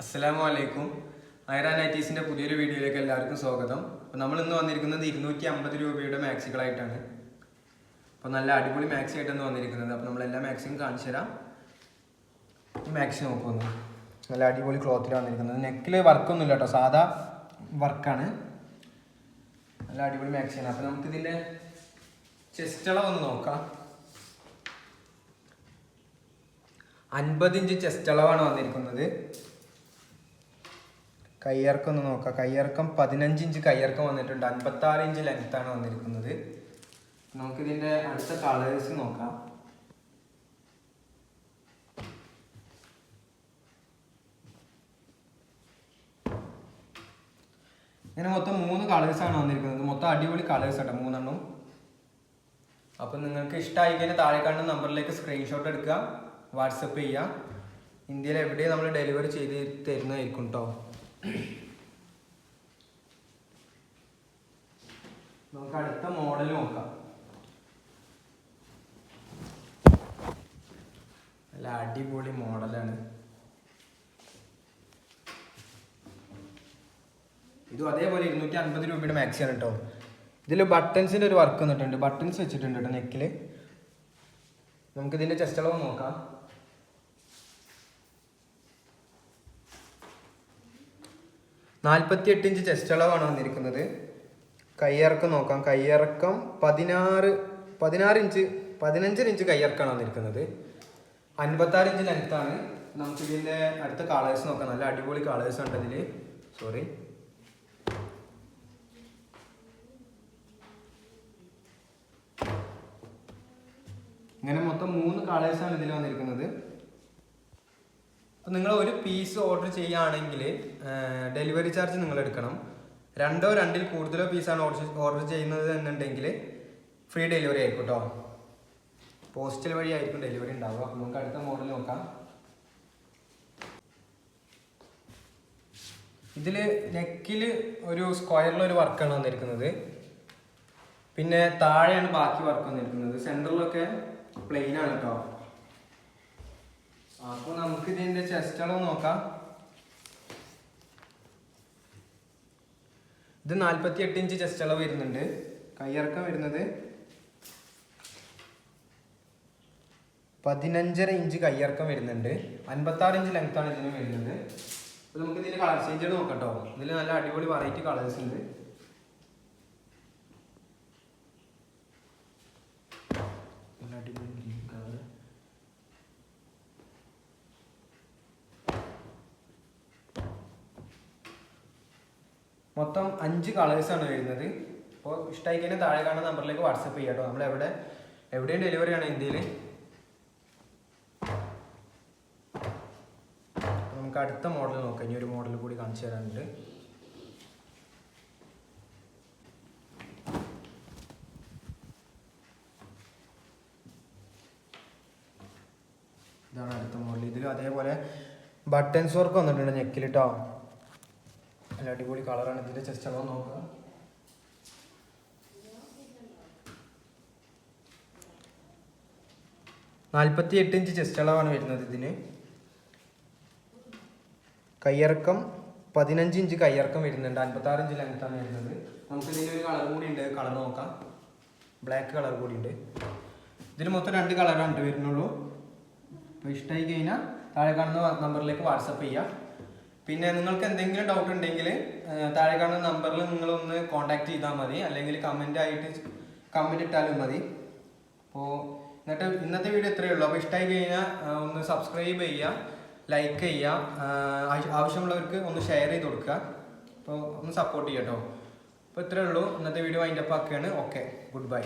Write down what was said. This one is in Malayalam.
അസ്സലാമു അലൈക്കും. ഐറാൻ നൈറ്റീസിൻ്റെ പുതിയൊരു വീഡിയോയിലേക്ക് എല്ലാവർക്കും സ്വാഗതം. അപ്പോൾ നമ്മൾ ഇന്ന് വന്നിരിക്കുന്നത് 250 രൂപയുടെ മാക്സികളായിട്ടാണ്. അപ്പോൾ നല്ല അടിപൊളി മാക്സി ആയിട്ടാണ് വന്നിരിക്കുന്നത്. അപ്പോൾ നമ്മളെല്ലാ മാക്സിയും കാണിച്ചു തരാം. ഈ മാക്സി നോക്കുന്നു, നല്ല അടിപൊളി ക്ലോത്തിലാണ് വന്നിരിക്കുന്നത്. നെക്കിൽ വർക്കൊന്നുമില്ല കേട്ടോ, സാധാ വർക്കാണ്. നല്ല അടിപൊളി മാക്സിയാണ്. അപ്പോൾ നമുക്കിതിൻ്റെ ചെസ്റ്റ് അളവ് ഒന്ന് നോക്കാം. 50 ഇഞ്ച് ചെസ്റ്റ് അളവാണ് വന്നിരിക്കുന്നത്. കയ്യിറക്കം ഒന്ന് നോക്കാം. കയ്യിറക്കം 15 ഇഞ്ച് കയ്യിറക്കം വന്നിട്ടുണ്ട്. 56 ഇഞ്ച് ലെങ്ത്താണ് വന്നിരിക്കുന്നത്. നമുക്കിതിൻ്റെ അടുത്ത കളേഴ്സ് നോക്കാം. ഇങ്ങനെ മൊത്തം 3 കളേഴ്സാണ് വന്നിരിക്കുന്നത്. മൊത്തം അടിപൊളി കളേഴ്സ് ആട്ടോ, 3 അപ്പം നിങ്ങൾക്ക് ഇഷ്ടമായി കഴിഞ്ഞാൽ താഴെ കാണുന്ന നമ്പറിലേക്ക് സ്ക്രീൻഷോട്ട് എടുക്കുക, വാട്സപ്പ് ചെയ്യുക. ഇന്ത്യയിൽ എവിടെയും നമ്മൾ ഡെലിവറി ചെയ്ത് തരുന്നതായിരിക്കും കേട്ടോ. നമുക്ക് അടുത്ത മോഡൽ നോക്കാം. നല്ല അടിപൊളി മോഡലാണ്. ഇതും അതേപോലെ 250 രൂപയുടെ മാക്സിയാണ് കേട്ടോ. ഇതിൽ ബട്ടൺസിൻ്റെ ഒരു വർക്ക് വന്നിട്ടുണ്ട്. ബട്ടൺസ് വെച്ചിട്ടുണ്ട് കേട്ടോ നെക്കിൽ. നമുക്കിതിൻ്റെ ചെസ്റ്റ് അളവ് നോക്കാം. 48 ഇഞ്ച് ചെസ്റ്റ് അളവാണ് വന്നിരിക്കുന്നത്. കയ്യിറക്കം നോക്കാം. കയ്യിറക്കം 15 ഇഞ്ച് കയ്യിറക്കമാണ് വന്നിരിക്കുന്നത്. 56 ഇഞ്ച് ലെങ്ത്താണ്. നമുക്കിതിൻ്റെ അടുത്ത കളേഴ്സ് നോക്കാം. നല്ല അടിപൊളി കളേഴ്സ് ഉണ്ട് ഇതിൽ. സോറി, ഇങ്ങനെ മൊത്തം 3 കളേഴ്സാണ് ഇതിൽ വന്നിരിക്കുന്നത്. അപ്പോൾ നിങ്ങൾ ഒരു പീസ് ഓർഡർ ചെയ്യുകയാണെങ്കിൽ ഡെലിവറി ചാർജ് നിങ്ങൾ എടുക്കണം. 2 or 2 കൂടുതലോ പീസാണ് ഓർഡർ ചെയ്യുന്നത് എന്നുണ്ടെങ്കിൽ ഫ്രീ ഡെലിവറി ആയിരിക്കും കേട്ടോ. പോസ്റ്റൽ വഴി ആയിരിക്കും ഡെലിവറി ഉണ്ടാവുക. അപ്പോൾ നമുക്ക് അടുത്ത മോഡൽ നോക്കാം. ഇതിൽ നെക്കിൽ ഒരു സ്ക്വയറിലൊരു വർക്കാണ് വന്നിരിക്കുന്നത്. പിന്നെ താഴെയാണ് ബാക്കി വർക്ക് വന്നിരിക്കുന്നത്. സെൻറ്ററിലൊക്കെ പ്ലെയിൻ ആണ് കേട്ടോ. അപ്പോൾ നമുക്ക് ഇതിൻ്റെ ചെസ്റ്റ് അളവ് നോക്കാം. ഇത് 48 ഇഞ്ച് ചെസ്റ്റ് അളവ് വരുന്നുണ്ട്. കയ്യിറക്കം വരുന്നത് 15.5 ഇഞ്ച് കയ്യിറക്കം വരുന്നുണ്ട്. 56 ഇഞ്ച് ലെങ്ത്താണ് ഇതിന് വരുന്നത്. അപ്പോൾ നമുക്ക് ഇതിൻ്റെ കളർ ചേഞ്ച് നോക്കാം കേട്ടോ. ഇതിൽ നല്ല അടിപൊളി വെറൈറ്റി കളേഴ്സ് ഉണ്ട്. നല്ല അടിപൊളി കളർ. മൊത്തം 5 കളേഴ്സാണ് വരുന്നത്. അപ്പോൾ ഇഷ്ടമായി കഴിഞ്ഞാൽ താഴെ കാണുന്ന നമ്പറിലേക്ക് വാട്സപ്പ് ചെയ്യാം കേട്ടോ. നമ്മൾ എവിടെയും ഡെലിവറി ആണ് ഇന്ത്യയിൽ. നമുക്ക് അടുത്ത മോഡൽ നോക്കാം. ഇനി ഒരു മോഡൽ കൂടി കാണിച്ചു തരാനുണ്ട്. ഇതാണ് അടുത്ത മോഡൽ. ഇതിലും അതേപോലെ ബട്ടൺസ് വർക്ക് വന്നിട്ടുണ്ട് നെക്കിൽ കേട്ടോ. നല്ല അടിപൊളി കളറാണ്. ഇതിൻ്റെ ചെസ്റ്റ് അളവ് നോക്കുക. നാൽപ്പത്തിയെട്ട് ഇഞ്ച് ചെസ്റ്റ് അളവാണ് വരുന്നത് ഇതിന്. കയ്യിറക്കം 15 ഇഞ്ച് കയ്യിറക്കം വരുന്നുണ്ട്. 56 ഇഞ്ച് ലെങ്ത്താണ് വരുന്നത്. നമുക്ക് ഇതിൻ്റെ ഒരു കളർ കൂടി ഉണ്ട്. കളർ നോക്കാം. ബ്ലാക്ക് കളർ കൂടി ഉണ്ട്. ഇതിന് മൊത്തം 2 കളറാണ് വരുന്നുള്ളൂ. അപ്പോൾ ഇഷ്ടമായി കഴിഞ്ഞാൽ താഴെ കാണുന്ന നമ്പറിലേക്ക് വാട്സപ്പ് ചെയ്യാം. പിന്നെ നിങ്ങൾക്ക് എന്തെങ്കിലും ഡൗട്ട് ഉണ്ടെങ്കിൽ താഴെ കാണുന്ന നമ്പറിൽ നിങ്ങളൊന്ന് കോൺടാക്ട് ചെയ്താൽ മതി, അല്ലെങ്കിൽ കമൻറ്റ് ഇട്ടാലും മതി. അപ്പോൾ ഇന്നത്തെ വീഡിയോ ഇത്രയേ ഉള്ളൂ. അപ്പോൾ ഇഷ്ടമായി കഴിഞ്ഞാൽ ഒന്ന് സബ്സ്ക്രൈബ് ചെയ്യുക, ലൈക്ക് ചെയ്യുക, ആവശ്യമുള്ളവർക്ക് ഒന്ന് ഷെയർ ചെയ്ത് കൊടുക്കുക. അപ്പോൾ ഒന്ന് സപ്പോർട്ട് ചെയ്യാം കേട്ടോ. അപ്പോൾ ഇത്രയേ ഉള്ളൂ. ഇന്നത്തെ വീഡിയോ വൈൻഡപ്പ് ആക്കുകയാണ്. Okay, good bye.